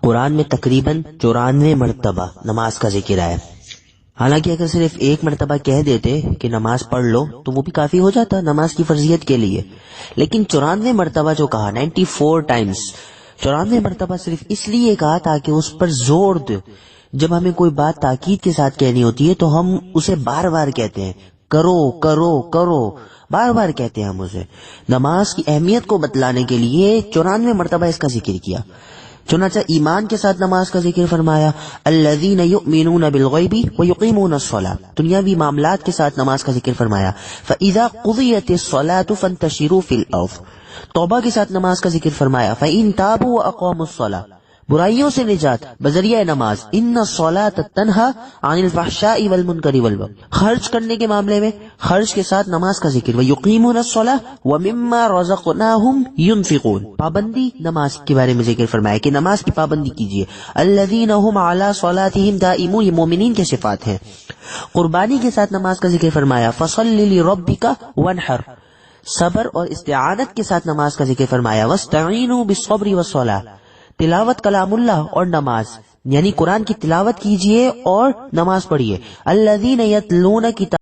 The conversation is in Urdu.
قرآن میں تقریباً 94 مرتبہ نماز کا ذکر ہے. حالانکہ اگر صرف ایک مرتبہ کہہ دیتے کہ نماز پڑھ لو تو وہ بھی کافی ہو جاتا نماز کی فرضیت کے لیے، لیکن 94 مرتبہ جو کہا، 94 ٹائمز، 94 مرتبہ صرف اس لیے کہا تاکہ اس پر زور دے. جب ہمیں کوئی بات تاکید کے ساتھ کہنی ہوتی ہے تو ہم اسے بار بار کہتے ہیں، کرو کرو کرو، بار بار کہتے ہیں ہم اسے. نماز کی اہمیت کو بتلانے کے لیے 94 مرتبہ اس کا ذکر کیا. چنانچہ ایمان کے ساتھ نماز کا ذکر فرمایا، الذین یؤمنون بالغیب ویقیمون الصلاۃ. دنیاوی معاملات کے ساتھ نماز کا ذکر فرمایا، فاذا قضیت الصلاۃ فانتشروا فی الارض. توبہ کے ساتھ نماز کا ذکر فرمایا، فان تابوا واقاموا الصلاۃ. برائیوں سے نجات بذریعہ نماز، ان الصلاۃ تنہی عن الفحشاء والمنکر والبغی. خرچ کرنے کے معاملے میں خرچ کے ساتھ نماز کا ذکر، ویقیمون الصلاۃ ومما رزقناہم ینفقون. پابندی نماز کے بارے میں ذکر فرمایا کہ نماز کی پابندی کیجیے. الذین هم علی صلاتہم دائمون، یہ مومنین کے صفات ہیں. قربانی کے ساتھ نماز کا ذکر فرمایا، فصل لربک وانحر. صبر اور استعانت کے ساتھ نماز کا ذکر فرمایا، واستعینوا بالصبر والصلاۃ. تلاوت کلام اللہ اور نماز، یعنی قرآن کی تلاوت کیجئے اور نماز پڑھیے. الذین یتلون کتاب